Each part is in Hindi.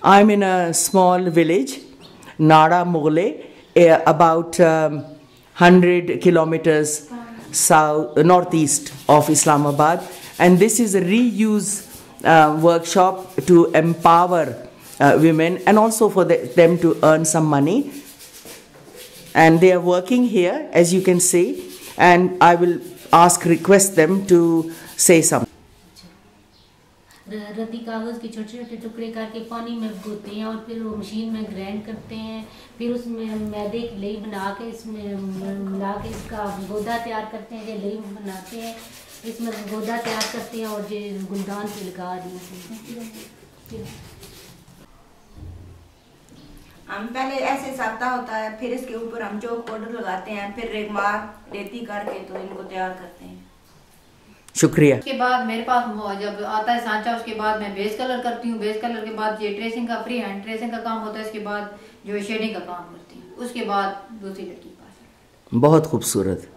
I'm in a small village, Nada Mughale, about 100 kilometers northeast of Islamabad, and this is a reuse workshop to empower women and also for them to earn some money. And they are working here, as you can see, and I will request them to say something. रद्दी कागज़ के छोटे छोटे टुकड़े करके पानी में भिगोते हैं और फिर वो मशीन में ग्राइंड करते हैं, फिर उसमें मैदे की लई बना के इसमें मिला के इसका गोदा तैयार करते हैं, ये लई बनाते हैं, इसमें गोदा तैयार करते हैं और ये गुलदान पे लगा रही हैं। हम पहले ऐसे साता होता है, फिर इसके ऊपर हम जो पाउडर लगाते हैं, फिर रेगमार रेती करके तो इनको तैयार करते हैं। शुक्रिया। उसके बाद मेरे पास जब आता है सांचा, उसके बाद मैं बेस कलर करती हूँ, बेस कलर के बाद ये ट्रेसिंग का फ्री हैंड ट्रेसिंग का काम होता है, इसके बाद जो शेडिंग का काम करती हूँ, उसके बाद दूसरी लड़की के पास। बहुत खूबसूरत।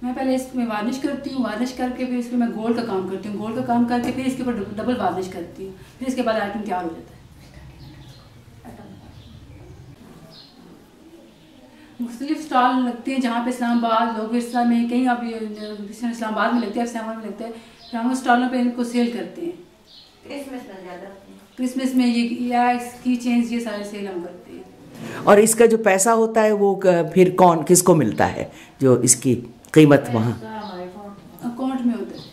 मैं पहले इसमें वार्निश करती हूँ, वार्निश करके फिर इसमें मैं गोल्ड का काम करती हूँ, गोल्ड का काम करके फिर इसके ऊपर डबल वार्निश करती हूँ, फिर इसके बाद आइटम तैयार हो जाता है। मुख्तलिफ स्टॉल लगते हैं जहाँ पे इस्लामाबाद लोग विरसा में कहीं अभी इस्लामाबाद में लगते हैं, इस्लामाबाद में लगते हैं, फिर हम उस स्टॉलों पे इनको सेल करते हैं। क्रिसमस में ज़्यादा, क्रिसमस में ये की चेंज ये सारे सेल हम करते हैं। और इसका जो पैसा होता है वो फिर किसको मिलता है, जो इसकी कीमत वहाँ अकाउंट में होता है।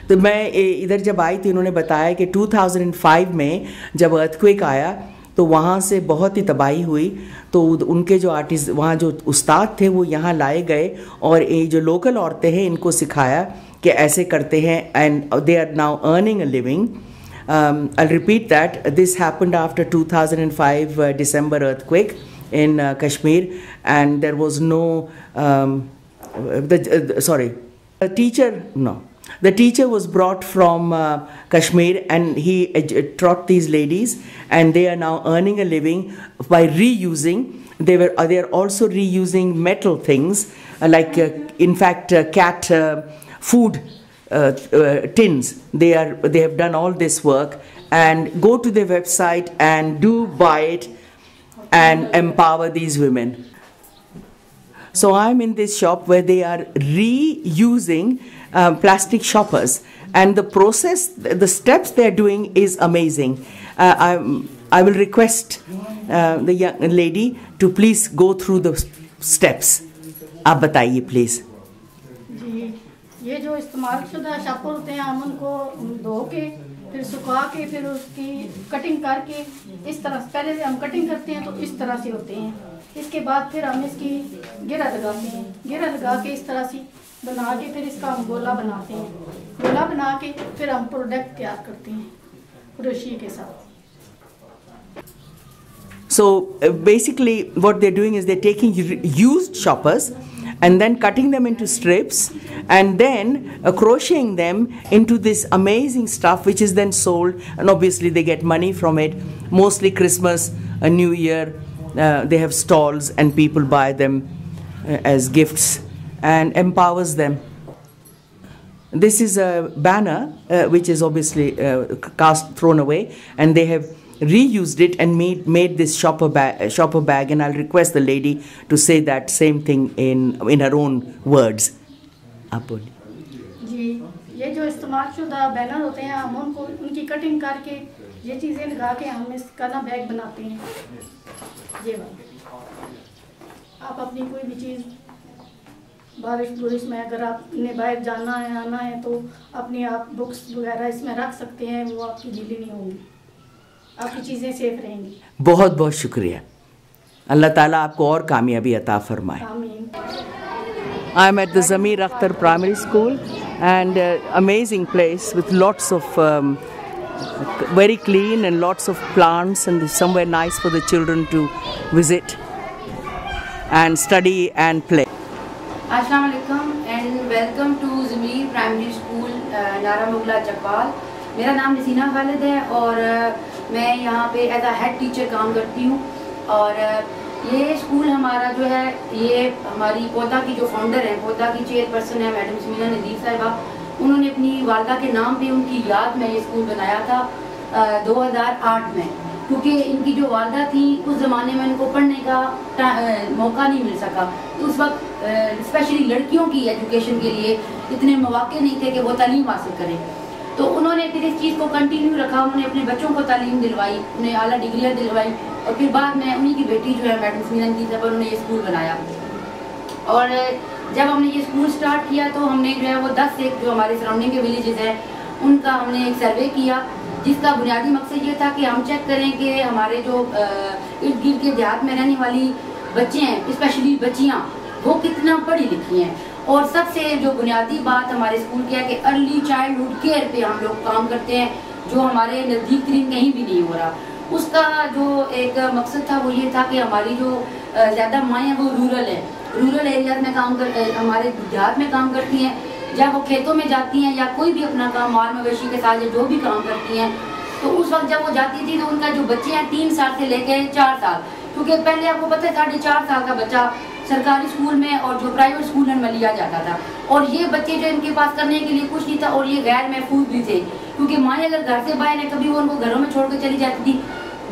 तो मैं इधर जब आई थी, उन्होंने बताया कि 2005 में जब अर्थक्वेक आया तो वहाँ से बहुत ही तबाही हुई, तो उनके जो आर्टिस्ट वहाँ जो उस्ताद थे वो यहाँ लाए गए और ये जो लोकल औरतें हैं इनको सिखाया कि ऐसे करते हैं, and they are now earning a living. I'll repeat that. This happened after 2005 December earthquake in Kashmir, and there was no the teacher was brought from Kashmir, and he taught these ladies, and they are now earning a living by reusing. They are also reusing metal things, like in fact cat food tins. They have done all this work, and go to their website and do buy it and empower these women. So I'm in this shop where they are reusing plastic shoppers, and the process, the steps they are doing is amazing. I will request the young lady to please go through the steps. आप बताइए please. ये जो इस्तेमाल शुदा शापर होते हैं, हम उनको धो के फिर सुखा के फिर उसकी कटिंग करके इस तरह, पहले से हम कटिंग करते हैं तो इस तरह से होते हैं, इसके बाद फिर हम इसकी घेरा लगाते हैं, घेरा लगा के इस तरह से बना के फिर इसका हम गोला बनाते हैं, गोला बना के फिर हम प्रोडक्ट तैयार करते हैं क्रोशिया के साथ. So basically what they're doing is they're taking used shoppers and then cutting them into strips and then crocheting them into this amazing stuff, which is then sold, and obviously they get money from it. Mostly Christmas, a New Year, they have stalls and people buy them as gifts and empowers them. This is a banner which is obviously thrown away, and they have reused it and made this shopper bag, and I'll request the lady to say that same thing in her own words. आप बोलिए. जी, ये जो इस्तेमाल शुदा बैनर होते हैं, हम उनको उनकी कटिंग करके ये चीज़ें लगा के हम इसका ना बैग बनाते हैं. ये आप अपनी कोई भी चीज़ बारिश में अगर आपने बाहर जाना है आना है तो अपनी आप बुक्स वगैरह इसमें रख सकते हैं, वो आपकी गीली नहीं होंगी, आपकी चीज़ें सेफ रहेंगी. बहुत बहुत शुक्रिया. अल्लाह ताला आपको और कामयाबी अता फरमाए. I'm at the Zamir Akhtar Primary School, and amazing place with lots of very clean and lots of plants, and somewhere nice for the children to visit and study and play. Assalamu alaikum and welcome to Zamir Primary School, Nara Mughla Chakbal. मेरा नाम नसीना खालिद है और मैं यहाँ पे एज अ हेड टीचर काम करती हूँ. और ये स्कूल हमारा जो है, ये हमारी पौधा की जो फाउंडर है, पौधा की चेयरपर्सन है मैडम समीना नदीर साहिबा, उन्होंने अपनी वालदा के नाम पे उनकी याद में ये स्कूल बनाया था 2008 में, क्योंकि इनकी जो वालदा थी उस ज़माने में इनको पढ़ने का मौका नहीं मिल सका। तो उस वक्त स्पेशली लड़कियों की एजुकेशन के लिए इतने मौके नहीं थे कि वो तालीम हासिल करें। तो उन्होंने फिर इस चीज़ को कंटिन्यू रखा, उन्होंने अपने बच्चों को तालीम दिलवाई, उन्हें आला डिग्रियाँ दिलवाई, और फिर बाद में उन्हीं की बेटी जो है मैडम स्मिना की जब उन्होंने ये स्कूल बनाया। और जब हमने ये स्कूल स्टार्ट किया तो हमने जो है वो 10 एक जो हमारे सराउंडिंग के विलेजेस हैं उनका हमने एक सर्वे किया, जिसका बुनियादी मकसद ये था कि हम चेक करें कि हमारे जो इर्द गिर्द के देहात में रहने वाली बच्चे हैं, स्पेशली बच्चियाँ, वो कितना पढ़ी लिखी हैं। और सबसे जो बुनियादी बात हमारे स्कूल की है कि अर्ली चाइल्डहुड केयर पे हम लोग काम करते हैं, जो हमारे नज़दीक तरीन कहीं भी नहीं हो रहा। उसका जो एक मकसद था वो ये था कि हमारी जो ज़्यादा माएँ हैं वो रूरल एरियाज में काम कर, हमारे देहात में काम करती हैं। जब वो खेतों में जाती हैं या कोई भी अपना काम माल मवेशी के साथ या जो भी काम करती हैं, तो उस वक्त जब वो जाती थी तो उनका जो बच्चे हैं 3 साल से लेकर 4 साल, क्योंकि पहले आपको पता है 4.5 साल का बच्चा सरकारी स्कूल में और जो प्राइवेट स्कूल में लिया जाता था, और ये बच्चे जो इनके पास करने के लिए कुछ नहीं था, और ये गैर महफूज भी थे, क्योंकि माएँ अगर घर से बाहर है कभी वो उनको घरों में छोड़ कर चली जाती थी,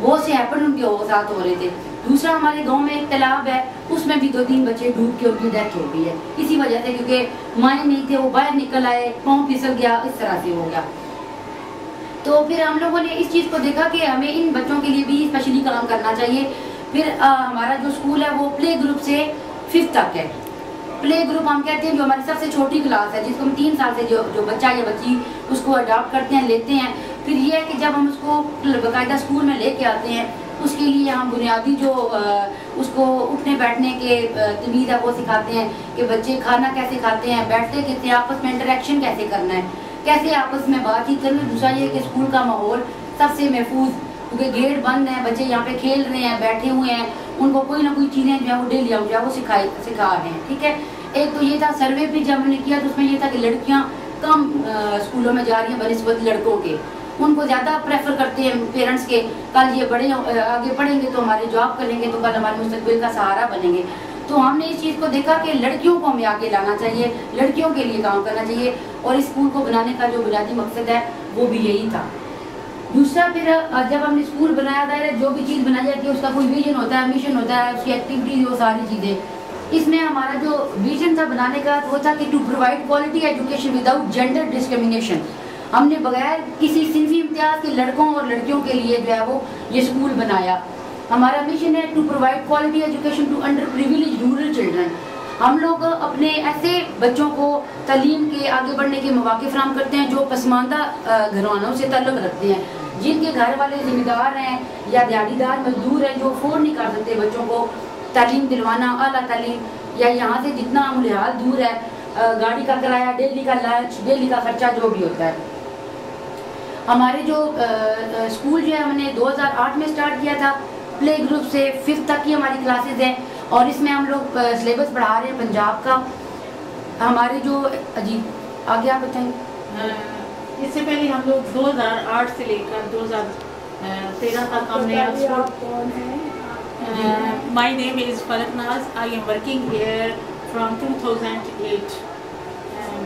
बहुत से हैपन उनके साथ हो रहे थे। दूसरा, हमारे गांव में एक तालाब है, उसमें भी 2-3 बच्चे डूब के उनकी डेथ हो गई है इसी वजह से, क्योंकि माएँ नहीं थे, वो बाहर निकल आए, पाँव फिसल गया, इस तरह से हो गया। तो फिर हम लोगों ने इस चीज़ को देखा कि हमें इन बच्चों के लिए भी स्पेशली काम करना चाहिए। फिर हमारा जो स्कूल है वो प्ले ग्रुप से 5th तक है। प्ले ग्रुप हम कहते हैं जो हमारी सबसे छोटी क्लास है, जिसको हम 3 साल से जो बच्चा या बच्ची उसको अडॉप्ट करते हैं, लेते हैं। फिर ये है कि जब हम उसको बाकायदा स्कूल में लेके आते हैं, उसके लिए हम बुनियादी जो उसको उठने बैठने के तमीज़ है वो सिखाते हैं कि बच्चे खाना कैसे खाते हैं, बैठते कितने, आपस में इंटरेक्शन कैसे करना है, कैसे आपस में बातचीत करनी। दूसरा ये कि स्कूल का माहौल सबसे महफूज, क्योंकि गेट बंद है, बच्चे यहाँ पे खेल रहे हैं, बैठे हुए हैं, उनको कोई ना कोई चीज़ें जो है वो डेली जो है वो सिखा रहे हैं। ठीक है, एक तो ये था सर्वे भी जब हमने किया तो उसमें ये था कि लड़कियाँ कम स्कूलों में जा रही हैं बनिस्बत लड़कों के, उनको ज़्यादा प्रेफर करते हैं पेरेंट्स के, कल ये बड़े आगे पढ़ेंगे तो हमारे जॉब करेंगे तो कल हमारे मुस्तकबिल का सहारा बनेंगे। तो हमने इस चीज़ को देखा कि लड़कियों को हमें आगे लाना चाहिए, लड़कियों के लिए काम करना चाहिए, और इस स्कूल को बनाने का जो बुनियादी मकसद है वो भी यही था। दूसरा, फिर जब हमने स्कूल बनाया था, जो भी चीज़ बनाई जाती है उसका कोई विजन होता है, मिशन होता है, उसकी एक्टिविटीज, वो सारी चीज़ें। इसमें हमारा जो विजन था बनाने का वो था कि to provide quality education without gender discrimination. हमने बगैर किसी सिंफी इम्तियाज के लड़कों और लड़कियों के लिए जो है वो ये स्कूल बनाया। हमारा मिशन है to provide quality education to underprivileged rural children. हम लोग अपने ऐसे बच्चों को तालीम के आगे बढ़ने के मौके फराहम करते हैं जो पसमानदा घरानों से ताल्लुक़ रखते हैं, जिनके घर वाले जिम्मेदार हैं या दिहाड़ीदार मजदूर हैं, जो अफोर्ड नहीं कर सकते बच्चों को तालीम दिलवाना, आला तालीम, या यहाँ से जितना मुलिहाल दूर है, गाड़ी का किराया, डेली का लंच, डेली का खर्चा जो भी होता है। हमारे जो स्कूल जो है हमने 2008 में स्टार्ट किया था, प्ले ग्रुप से 5th तक की हमारी क्लासेस हैं, और इसमें हम लोग सिलेबस पढ़ा रहे हैं पंजाब का। हमारे जो आगे आप बताएंगे। इससे पहले हम लोग 2008 से लेकर 2013 तक हमने my name is Falak Naz, I am working here from 2008 and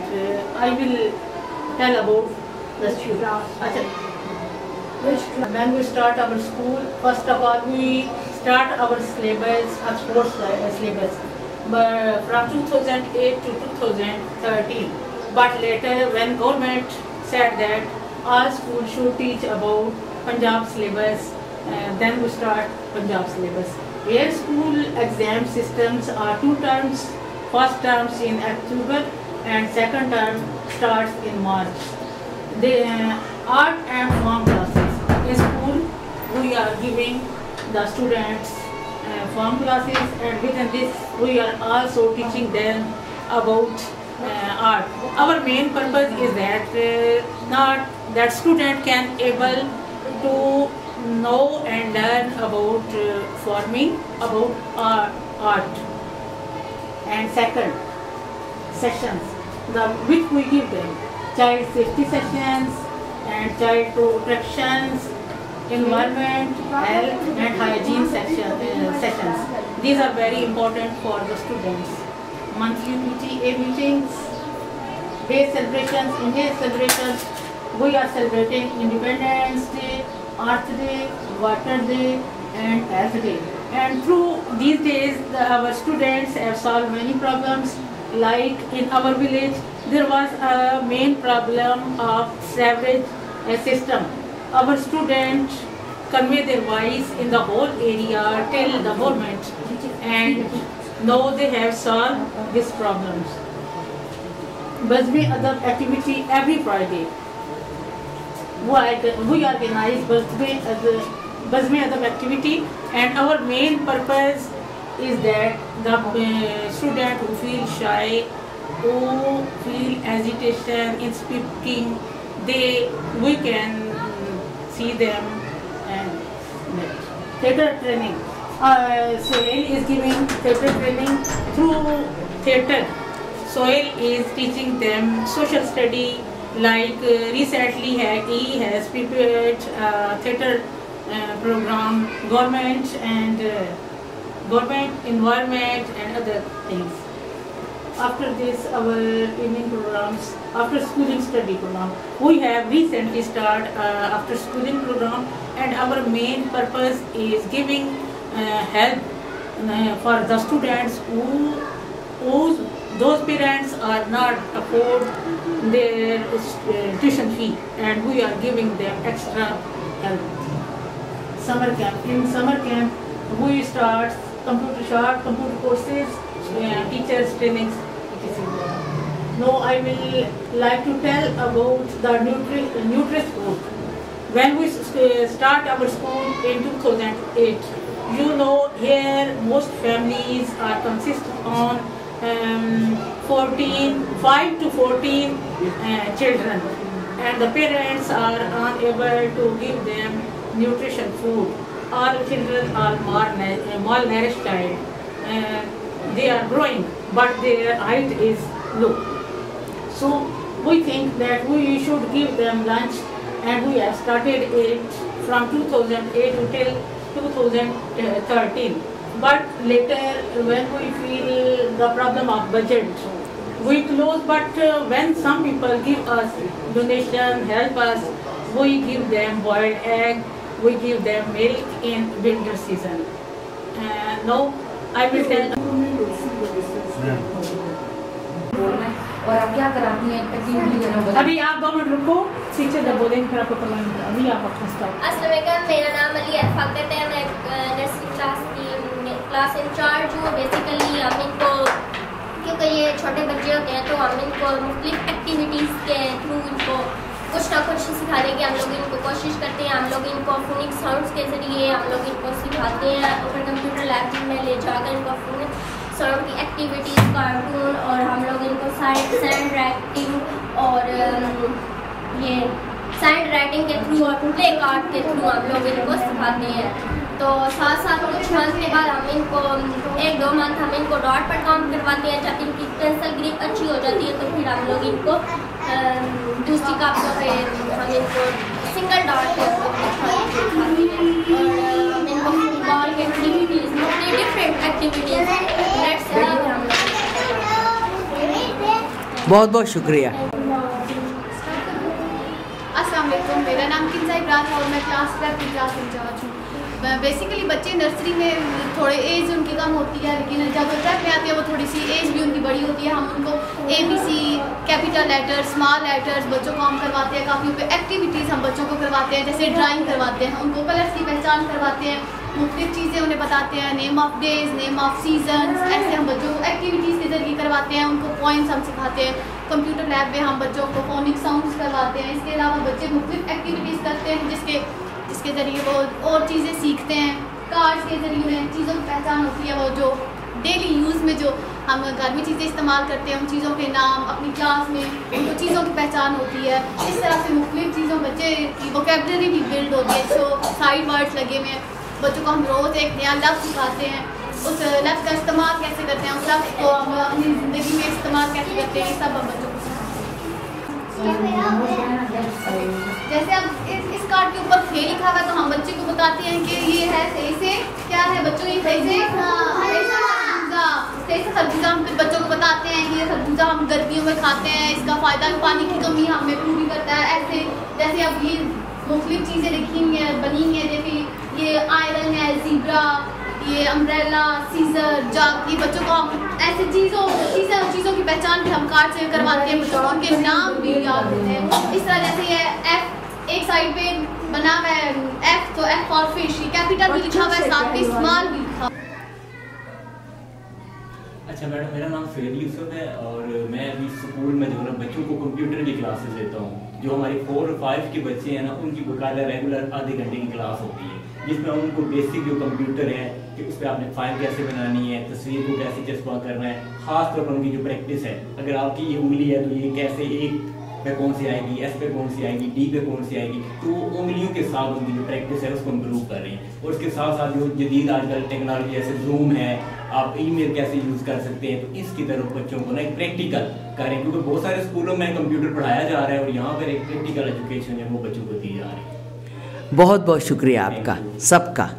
I will tell about the students. When we start our school, first of all we start our syllabus, our sports syllabus, but from 2008 to 2013. But later, when government said that all schools should teach about Punjab syllabus, then we start Punjab syllabus. Here school exam systems are 2 terms. First term in October and second term starts in March. The art and form classes. In school, we are giving the students form classes, and within this, we are also teaching them about art. Our main purpose is that not that student can able to know and learn about forming, about art. And second, sessions which we give them. Child safety sessions and child protections, environment, health and hygiene sessions. These are very important for the students. Monthly PTA meetings Day celebrations, Indian celebrations. We are celebrating Independence Day, Earth Day, Water Day, and Earth Day. And through these days, our students have solved many problems. Like in our village, there was a main problem of sewerage system. Our students convey their voice in the whole area till the government, and now they have solved these problems. Bazme Adab activity every Friday. We organize Bazme Adab activity, and our main purpose is that the student who feel shy, who feel agitation in speaking, we can see them and theatre training. Sohail is giving theatre training through theatre. Sohail is teaching them social study. Like recently he has prepared theatre program, government environment and other things. After this, our evening programs, after schooling study program, we have recently started after schooling program, and our main purpose is giving help for the students those parents are not afford their tuition fee, and we are giving them extra help. Summer camp. In summer camp, we start computer courses, teachers trainings, etc. Now I will like to tell about the Nutri-School. When we start our school in 2008, you know, here most families are consist on 5 to 14 children, and the parents are unable to give them nutrition food. All children are malnourished child. They are growing, but their height is low. So we think that we should give them lunch, and we have started it from 2008 until 2013. But later, when we feel the problem of budget, we close. But when some people give us donation, help us, we give them boiled egg, we give them milk in winter season. Now I will tell. और आप क्या कराती हैं एक्टिविटी? अभी आप 2 मिनट रुको, टीचर जब बोलेंगे फिर आपको करवाएंगे. अभी आप अपना स्टार्ट. अस्सलाम वालेकुम, मेरा नाम अली अरफाकत है. मैं नर्सरी क्लास इंचार्ज हूँ. बेसिकली हम इनको, क्योंकि ये छोटे बच्चे होते हैं, तो हम इनको मुख्तलिफ एक्टिविटीज़ के थ्रू इनको कुछ ना कुछ सिखाने की हम लोग इनको कोशिश करते हैं. हम लोग इनको फोनिक साउंड्स के ज़रिए हम लोग इनको सिखाते हैं. ऊपर कंप्यूटर लैब में ले जाकर इनको फोनिक साउंड की एक्टिविटीज़, कार्टून, और हम लोग इनको सैंड राइटिंग और ये सैंड राइटिंग के थ्रू और प्ले कार्ड के थ्रू हम लोग इनको सिखाते हैं. तो साथ साथ कुछ मंथ के बाद हम इनको 1-2 मंथ हम इनको डॉट पर काम करवाते हैं. जब इनकी पेंसिल ग्रिप अच्छी हो जाती है तो फिर हम लोग इनको दूसरी कापियों पे हम इनको सिंगल डॉट पे सिखाते हैं. और हम इनको फुटबॉल के एक्टिविटीज़, डिफरेंट एक्टिविटीज़ हम लोग. बहुत बहुत शुक्रिया. अस्सलाम वालेकुम, मेरा नाम किंजा इब्राहिम है और मैं क्लास 12 की क्लास इंचार्ज हूँ. बेसिकली बच्चे नर्सरी में थोड़े एज उनकी कम होती है, लेकिन जब ट्वेल्थ में आते हैं वो थोड़ी सी एज भी उनकी बड़ी होती है. हम उनको ABC, capital letters, small letters बच्चों को हम करवाते हैं. काफ़ी पे एक्टिविटीज़ हम बच्चों को करवाते हैं, जैसे ड्राइंग करवाते हैं, उनको कलर्स की पहचान करवाते हैं, मुख्तलिफ चीज़ें उन्हें बताते हैं, name of days, name of seasons. ऐसे हम बच्चों को एक्टिविटीज़ के ज़रिए करवाते हैं. उनको पॉइंट्स हम सिखाते हैं. कंप्यूटर लैब में हम बच्चों को फोनिक साउंड्स करवाते हैं. इसके अलावा बच्चे मुख्तलिफ एक्टिविटीज़ करते हैं जिसके ज़रिए वो और चीज़ें सीखते हैं. कार्ड्स के ज़रिए चीज़ों की पहचान होती है. वो जो डेली यूज़ में जो हम घर में चीज़ें इस्तेमाल करते हैं, उन चीज़ों के नाम अपनी क्लास में उनको चीज़ों की पहचान होती है. इस तरह से मुख्तलिफ चीज़ों बच्चे की वोकेबलरी भी बिल्ड होती है. जो साइड वर्ड्स लगे हुए हैं, बच्चों को हम रोज़ एक नया लफ्ज़ सिखाते हैं. उस लफ्ज़ का इस्तेमाल कैसे करते हैं, उस लफ्ज़ को हम अपनी ज़िंदगी में इस्तेमाल कैसे करते हैं, ये सब हम बच्चों को जैसे अब इस कार्ड के ऊपर खे लिखा हुआ है तो हम बच्चे को बताते हैं कि ये है सही से क्या है. बच्चों ये सही से तेज खरबूजा हम फिर बच्चों को बताते हैं कि ये खरबूजा हम गर्मियों में खाते हैं, इसका फ़ायदा पानी की कमी हमें पूरी करता है। ऐसे जैसे अब ये मुख्तलिफ चीज़ें लिखी हुई हैं, बनी हैं, जैसे ये आयरन है, ज़ीब्रा, ये अम्ब्रेला, सीजर, जग, ये बच्चों को हम ऐसे चीज़ों की पहचान भी हम कार्ड से करवाते हैं, बच्चों को उनके नाम भी याद होते हैं। इस तरह जैसे ये एफ एक साइड पे बना हुआ है एफ, तो एफ फॉर फिश, कैपिटल भी लिखा हुआ है, साथ में स्मॉल भी लिखा। अच्छा मैडम, मेरा नाम सैयद यूसुफ है और मैं अभी स्कूल में जो है बच्चों को कंप्यूटर की क्लासेस देता हूँ। जो हमारे 4 और 5 के बच्चे हैं ना, उनकी बकायदा रेगुलर आधे घंटे की क्लास होती है, जिसमें उनको बेसिक जो कंप्यूटर है कि उस पर आपने फाइल कैसे बनानी है, तस्वीर को कैसे चस्पा करना है, खास तौर पर उनकी जो प्रैक्टिस है, अगर आपकी ये उंगली है तो ये कैसे एक पे कौन सी आएगी, एस पे कौन सी आएगी, डी पे कौन सी आएगी, तो उंगलियों के साथ उनकी जो प्रैक्टिस है उसको इम्प्रूव कर रही हैं। और उसके साथ साथ जो जदीद आजकल टेक्नोलॉजी जैसे जूम है, आप ईमेल कैसे यूज़ कर सकते हैं, तो इसकी तरफ बच्चों को ना एक प्रैक्टिकल करें, क्योंकि बहुत सारे स्कूलों में कंप्यूटर पढ़ाया जा रहा है और यहाँ पर एक प्रैक्टिकल एजुकेशन है वो बच्चों को दी जा रही है। बहुत बहुत शुक्रिया आपका सबका।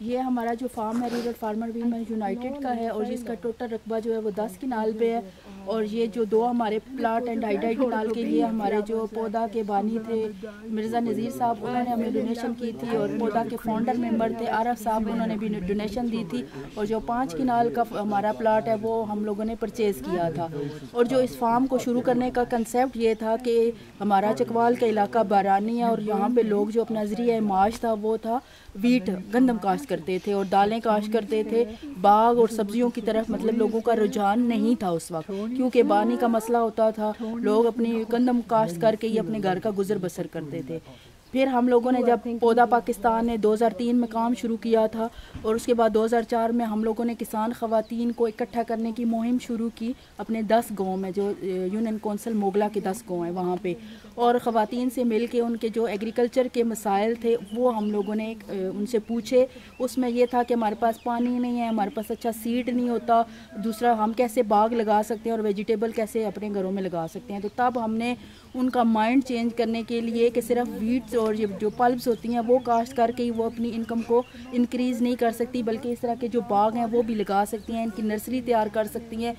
ये हमारा जो फार्म है रूरल फार्मर वीमेन यूनाइटेड का है और जिसका टोटल रकबा जो है वो 10 किनाल पे है। और ये जो 2 हमारे प्लाट एंड 2.5 किनाल के लिए हमारे जो पौधा के बानी थे मिर्ज़ा नज़ीर साहब, उन्होंने हमें डोनेशन की थी और पौधा के फाउंडर मेंबर थे आरफ साहब, उन्होंने भी डोनेशन दी थी। और जो 5 किनाल का हमारा प्लाट है वो हम लोगों ने परचेज़ किया था। और जो इस फार्म को शुरू करने का कंसेप्ट ये था कि हमारा चकवाल का इलाका बारानी है और यहाँ पर लोग जो अपना ज़रिया माश था वो था वीट, गंदम काश्त करते थे और दालें काश्त करते थे। बाग और सब्जियों की तरफ मतलब लोगों का रुझान नहीं था उस वक्त, क्योंकि पानी का मसला होता था। लोग अपनी गंदम काश्त करके ही अपने घर का गुजर बसर करते थे। फिर हम लोगों ने जब पौधा पाकिस्तान ने 2003 में काम शुरू किया था और उसके बाद 2004 में हम लोगों ने किसान ख़वातीन को इकट्ठा करने की मुहिम शुरू की अपने 10 गाँव में, जो यूनियन कौंसिल मोगला के 10 गाँव हैं वहाँ पे। और ख़वातीन से मिल के उनके जो एग्रीकल्चर के मसाइल थे वो हम लोगों ने उनसे पूछे। उसमें यह था कि हमारे पास पानी नहीं है, हमारे पास अच्छा सीड नहीं होता, दूसरा हम कैसे बाग लगा सकते हैं और वेजिटेबल कैसे अपने घरों में लगा सकते हैं। तो तब हमने उनका माइंड चेंज करने के लिए कि सिर्फ वीट्स और ये जो पल्ब्स होती हैं वो काश्त करके ही वो अपनी इनकम को इंक्रीज़ नहीं कर सकती, बल्कि इस तरह के जो बाग हैं वो भी लगा सकती हैं, इनकी नर्सरी तैयार कर सकती हैं।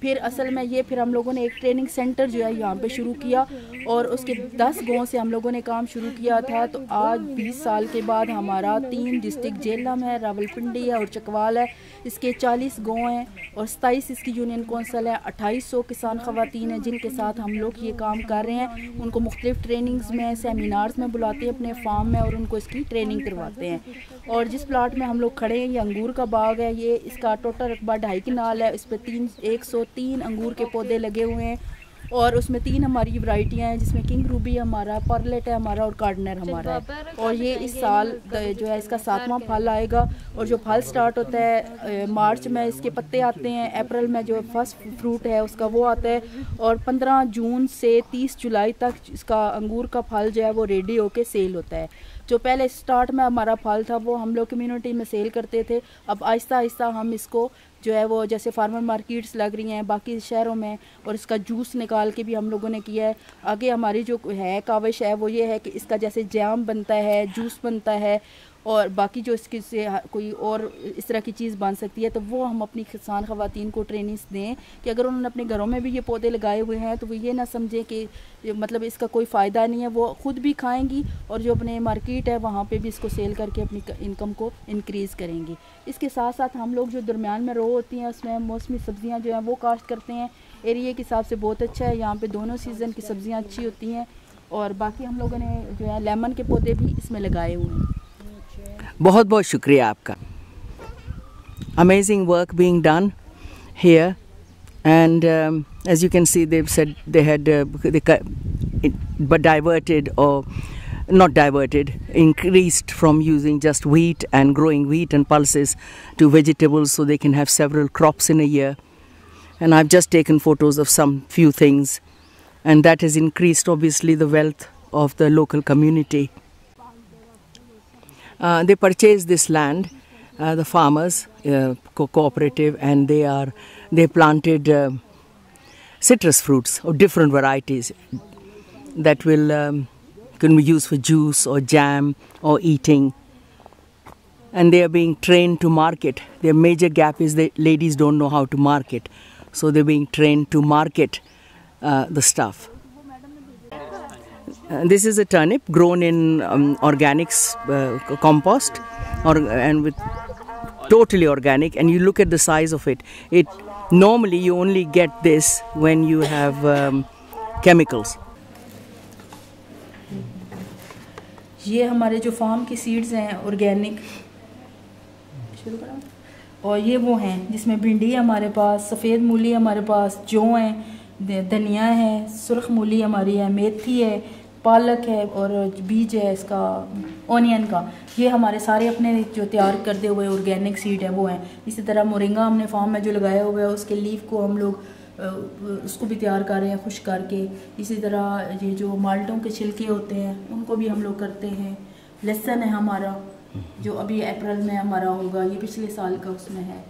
फिर असल में ये फिर हम लोगों ने एक ट्रेनिंग सेंटर जो है यहाँ पे शुरू किया और उसके 10 गाँव से हम लोगों ने काम शुरू किया था। तो आज 20 साल के बाद हमारा 3 डिस्ट्रिक्ट जेलम है, रावलपिंडी है और चकवाल है, इसके 40 गाँव हैं और 27 इसकी यूनियन कौंसिल है। 2800 किसान ख़वातीन हैं जिनके साथ हम लोग ये काम कर रहे हैं। उनको मुख्तलिफ ट्रेनिंग्स में, सेमिनार्स में बुलाते हैं अपने फार्म में और उनको इसकी ट्रेनिंग करवाते हैं। और जिस प्लाट में हम लोग खड़े हैं ये अंगूर का बाग है, ये इसका टोटल रकबा 2.5 किनाल है। इस पर 103 अंगूर के पौधे लगे हुए हैं और उसमें 3 हमारी वैरायटियाँ हैं, जिसमें किंग रूबी हमारा, परलेट है हमारा और कार्डनर हमारा है। और ये इस साल जो है इसका 7वां फल आएगा और जो फल स्टार्ट होता है मार्च में इसके पत्ते आते हैं, अप्रैल में जो फर्स्ट फ्रूट है उसका वो आता है और 15 जून से 30 जुलाई तक इसका अंगूर का फल जो है वो रेडी होके सेल होता है। जो पहले स्टार्ट में हमारा फल था वो हम लोग कम्युनिटी में सेल करते थे, अब आहिस्ता आहिस्ता हम इसको जो है वो जैसे फार्मर मार्केट्स लग रही हैं बाकी शहरों में और इसका जूस निकाल के भी हम लोगों ने किया है। आगे हमारी जो है काविश है वो ये है कि इसका जैसे जैम बनता है, जूस बनता है और बाकी जो इसकी से कोई और इस तरह की चीज़ बन सकती है, तो वो हम अपनी किसान ख़वातीन को ट्रेनिंग्स दें कि अगर उन्होंने अपने घरों में भी ये पौधे लगाए हुए हैं तो वो ये ना समझें कि मतलब इसका कोई फ़ायदा नहीं है, वो ख़ुद भी खाएंगी और जो अपने मार्केट है वहाँ पे भी इसको सेल करके अपनी इनकम को इंक्रीज़ करेंगी। इसके साथ साथ हम लोग जो दरमियान में रो होती हैं उसमें मौसमी सब्ज़ियाँ जो हैं वो काश्त करते हैं। एरिया के हिसाब से बहुत अच्छा है, यहाँ पर दोनों सीज़न की सब्ज़ियाँ अच्छी होती हैं और बाकी हम लोगों ने जो है लेमन के पौधे भी इसमें लगाए हुए हैं। बहुत बहुत शुक्रिया आपका। Amazing work being done here, and as you can see, they've said they had but diverted or not diverted, increased from using just wheat and growing wheat and pulses to vegetables, so they can have several crops in a year. And I've just taken photos of some few things, and that has increased obviously the wealth of the local community. They purchased this land, the farmers cooperative, and they planted citrus fruits of different varieties that will can be used for juice or jam or eating. and they are being trained to market. Their major gap is that ladies don't know how to market, so they're being trained to market the stuff. This is a turnip grown in organics compost, and with totally organic. And you look at the size of it. It normally you only get this when you have chemicals. ये हमारे जो फार्म की सीड्स हैं ऑर्गेनिक, शुरू करा, और ये वो हैं जिसमें भिंडी है हमारे पास, सफ़ेद मूली हमारे पास, जौ है, धनिया है, सुर्ख मूली हमारी है, मेथी है, पालक है और बीज है इसका ऑनियन का। ये हमारे सारे अपने जो तैयार करते हुए ऑर्गेनिक सीड है वो हैं। इसी तरह मोरिंगा हमने फार्म में जो लगाया हुआ है उसके लीफ को हम लोग उसको भी तैयार कर रहे हैं खुश करके। इसी तरह ये जो माल्टों के छिलके होते हैं उनको भी हम लोग करते हैं। लहसुन है हमारा जो अभी अप्रैल में हमारा होगा, ये पिछले साल का उसमें है।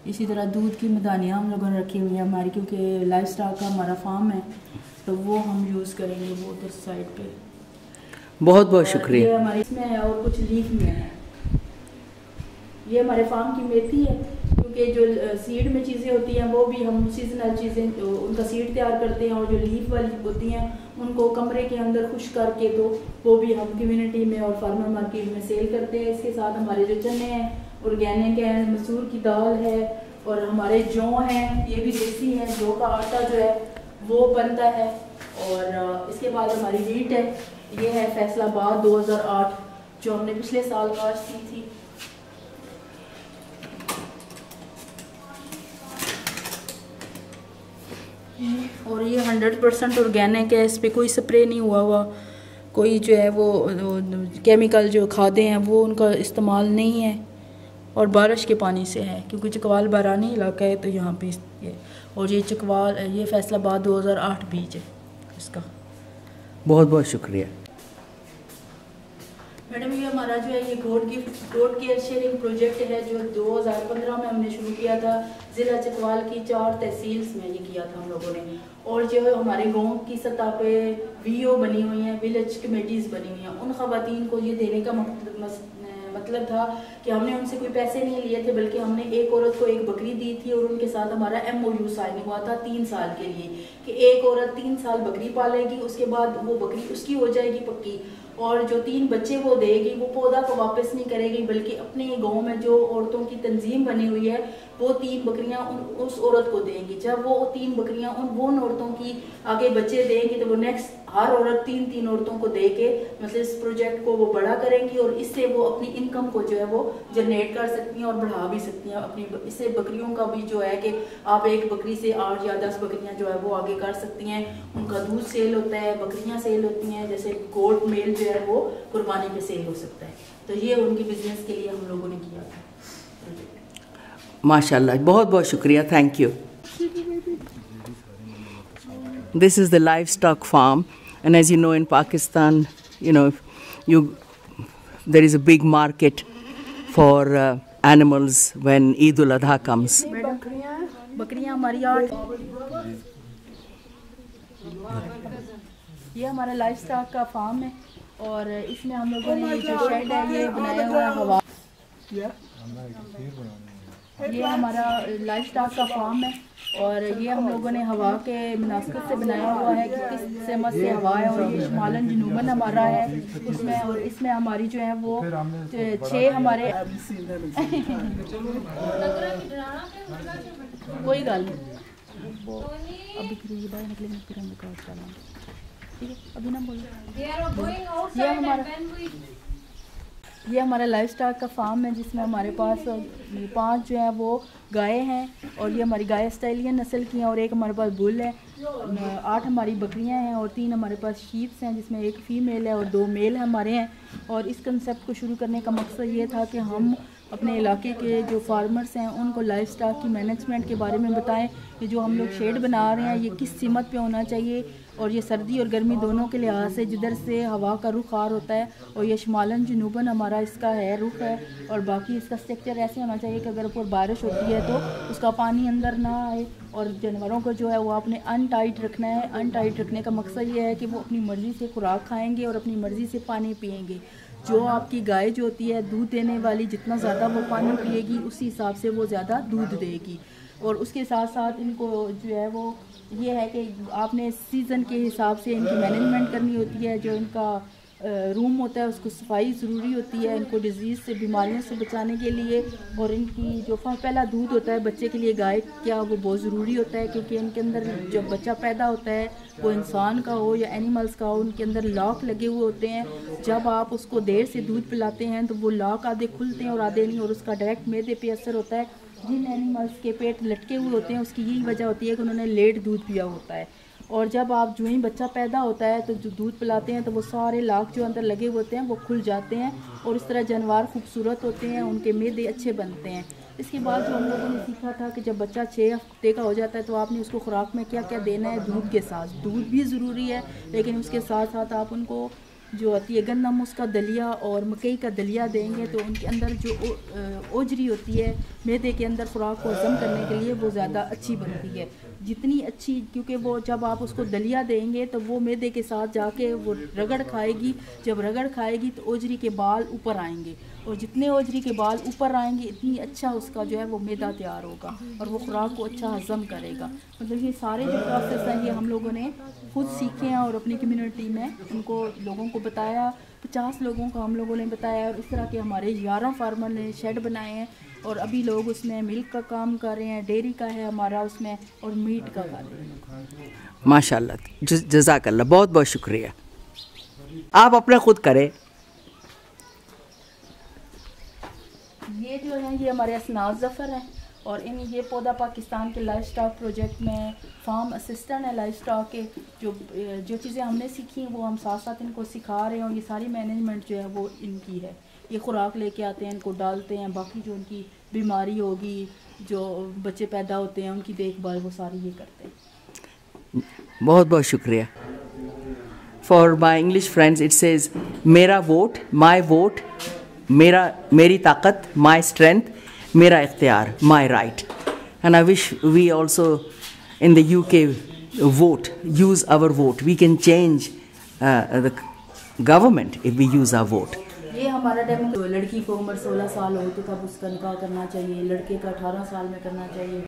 इसी तरह दूध की मदानियाँ हम लोगों ने रखी हुई है हमारी, क्योंकि लाइफ स्टॉक का हमारा फार्म है तो वो हम यूज़ करेंगे वो उधर साइड पे। बहुत बहुत शुक्रिया। ये हमारे इसमें है और कुछ लीफ में है। ये हमारे फार्म की मेथी है, क्योंकि जो सीड में चीज़ें होती हैं वो भी हम सीजनल चीज़ें उनका सीड तैयार करते हैं, और जो लीफ वाली होती हैं उनको कमरे के अंदर खुश करके तो वो भी हम कम्युनिटी में और फार्मर मार्केट में सेल करते हैं। इसके साथ हमारे जो चने हैं ऑर्गेनिक है, मसूर की दाल है, और हमारे जौ हैं, ये भी देसी है, जौ का आटा जो है वो बनता है। और इसके बाद हमारी वीट है, ये है फैसलाबाद 2008 जो हमने पिछले साल काश्त की थी। और ये 100% ऑर्गेनिक है, इस पर कोई स्प्रे नहीं हुआ, कोई जो है वो केमिकल जो खादें हैं वो उनका इस्तेमाल नहीं है, और बारिश के पानी से है क्योंकि चकवाल बारानी इलाका है तो यहाँ पे ये। और ये चकवाल ये फैसलाबाद 2008 बीज है इसका। बहुत बहुत शुक्रिया मैडम। ये हमारा जो है ये गोड केयर शेयरिंग प्रोजेक्ट है जो 2015 में हमने शुरू किया था। ज़िला चकवाल की 4 तहसील्स में ये किया था हम लोगों ने। और जो है हमारे गांव की सतह पे वीओ बनी हुई हैं, विलेज कमेटीज़ बनी हुई हैं। उन ख़वातीन को ये देने का मतलब था कि हमने उनसे कोई पैसे नहीं लिए थे, बल्कि हमने एक औरत को एक बकरी दी थी और उनके साथ हमारा MOU साइन हुआ था 3 साल के लिए कि एक औरत 3 साल बकरी पालेगी, उसके बाद वो बकरी उसकी हो जाएगी पक्की, और जो 3 बच्चे वो देगी वो पौधा को वापस नहीं करेगी, बल्कि अपने गांव में जो औरतों की तंजीम बनी हुई है वो 3 बकरियां उस औरत को देंगी। जब वो 3 बकरियां उन औरतों की आगे बच्चे देंगी तो वो नेक्स्ट हर औरत 3 औरतों को दे के मतलब इस प्रोजेक्ट को वो बड़ा करेंगी, और इससे वो अपनी इनकम को जो है वो जनरेट कर सकती हैं और बढ़ा भी सकती हैं अपनी। इससे बकरियों का भी जो है कि आप एक बकरी से 8 या 10 बकरियां जो है वो आगे कर सकती हैं। उनका दूध सेल होता है, बकरियां सेल होती हैं, जैसे गोट मेल जो है वो कुर्बानी पे सेल हो सकता है। तो ये उनकी बिजनेस के लिए हम लोगों ने किया था। माशाल्लाह, बहुत बहुत शुक्रिया, thank you. This is the livestock farm, and as you know in Pakistan, there is a big market for animals when Eid ul-Adha comes. बकरियां हमारी 8। ये हमारा लाइवस्टॉक का फार्म है, और इसमें हम लोगों ने जो शेड है ये बनाया हुआ है हवा। ये हमारा लाइवस्टॉक का फार्म है, और ये हम लोगों ने हवा के मुनासिब से बनाया हुआ है कि किस सेमत से हवा है। और ये शुमालन जनूबन हमारा है उसमें, और इसमें हमारी जो है वो 6 हमारे कोई गल अभी ठीक है, अभी ना बोलो। ये हमारा लाइवस्टॉक का फार्म है जिसमें हमारे पास 5 जो है वो गाय हैं, और ये हमारी गाय ऑस्ट्रेलियन नस्ल की हैं, और एक हमारे पास बुल है। 8 हमारी बकरियां हैं, और 3 हमारे पास शीप्स हैं जिसमें एक फ़ीमेल है और 2 मेल हमारे हैं। और इस कंसेप्ट को शुरू करने का मकसद ये था कि हम अपने इलाके के जो फार्मर्स हैं उनको लाइवस्टॉक की मैनेजमेंट के बारे में बताएं कि जो हम लोग शेड बना रहे हैं ये किस सीमत पे होना चाहिए, और ये सर्दी और गर्मी दोनों के लिहाज से जिधर से हवा का रुख आर होता है, और ये शुमालन जनूबन हमारा इसका है रुख है। और बाकी इसका स्ट्रक्चर ऐसे होना चाहिए कि अगर ऊपर बारिश होती है तो उसका पानी अंदर ना आए, और जानवरों को जो है वो आपने अनटाइट रखना है। अनटाइट रखने का मकसद ये है कि वो अपनी मर्ज़ी से खुराक खाएंगे और अपनी मर्ज़ी से पानी पिएंगे। जो आपकी गाय जो होती है दूध देने वाली, जितना ज़्यादा वो पानी पिएगी उसी हिसाब से वो ज़्यादा दूध देगी। और उसके साथ साथ इनको जो है वो ये है कि आपने सीज़न के हिसाब से इनकी मैनेजमेंट करनी होती है। जो इनका रूम होता है उसको सफाई ज़रूरी होती है इनको डिज़ीज़ से, बीमारियों से बचाने के लिए। और इनकी जो पहला दूध होता है बच्चे के लिए गाय क्या, वो बहुत ज़रूरी होता है, क्योंकि इनके अंदर जब बच्चा पैदा होता है वो इंसान का हो या एनिमल्स का हो, उनके अंदर लॉक लगे हुए होते हैं। जब आप उसको देर से दूध पिलाते हैं तो वो लॉक आधे खुलते हैं और आधे नहीं, और उसका डायरेक्ट मैदे पे असर होता है। जिन एनिमल्स के पेट लटके हुए होते हैं उसकी यही वजह होती है कि उन्होंने लेट दूध पिया होता है। और जब आप जो ही बच्चा पैदा होता है तो जो दूध पिलाते हैं तो वो सारे लाख जो अंदर लगे हुए होते हैं वो खुल जाते हैं, और इस तरह जानवर खूबसूरत होते हैं, उनके मैदे अच्छे बनते हैं। इसके बाद जो हम लोगों ने सीखा था कि जब बच्चा 6 हफ्ते का हो जाता है तो आपने उसको खुराक में क्या क्या देना है। दूध के साथ, दूध भी ज़रूरी है, लेकिन उसके साथ साथ आप उनको जो होती है गंदम उसका दलिया और मकई का दलिया देंगे तो उनके अंदर जो ओजरी होती है मैदे के अंदर खुराक को हज़म करने के लिए वो ज़्यादा अच्छी बनती है, जितनी अच्छी, क्योंकि वो जब आप उसको दलिया देंगे तो वो मैदे के साथ जाके वो रगड़ खाएगी। जब रगड़ खाएगी तो ओजरी के बाल ऊपर आएंगे, और जितने ओजरी के बाल ऊपर आएंगे इतनी अच्छा उसका जो है वो मैदा तैयार होगा और वो खुराक को अच्छा हज़म करेगा। मतलब ये सारे जो प्रोसेस हैं ये हम लोगों ने खुद सीखे हैं और अपनी कम्युनिटी में उनको लोगों को बताया। 50 लोगों को हम लोगों ने बताया, और इस तरह के हमारे 11 फार्मर ने शेड बनाए हैं, और अभी लोग उसमें मिल्क का काम कर रहे हैं, डेयरी का है हमारा उसमें, और मीट का कर रहे हैं। माशाल्लाह, जज़ाकल्लाह, बहुत बहुत शुक्रिया। आप अपना खुद करें। ये जो है ये हमारे असनाद ज़फ़र हैं, और ये पौधा पाकिस्तान के लाइफ स्टॉक प्रोजेक्ट में फार्म असिस्टेंट है लाइफ स्टॉक के। जो चीज़ें हमने सीखी हैं वो हम साथ साथ इनको सिखा रहे हैं, और ये सारी मैनेजमेंट जो है वो इनकी है। ये खुराक लेके आते हैं, इनको डालते हैं, बाकी जो उनकी बीमारी होगी, जो बच्चे पैदा होते हैं उनकी देखभाल वो सारी ये करते हैं। बहुत बहुत शुक्रिया। For my English friends it says मेरा वोट, माई वोट, मेरी ताकत, माई स्ट्रेंथ, मेरा इख्तियार, my right. And I wish we also in the UK vote, use our vote. We can change the government if we use our vote. ये हमारा डेमो, लड़की को उम्र 16 साल हो तो तब उसका निकाह करना चाहिए, लड़के का 18 साल में करना चाहिए।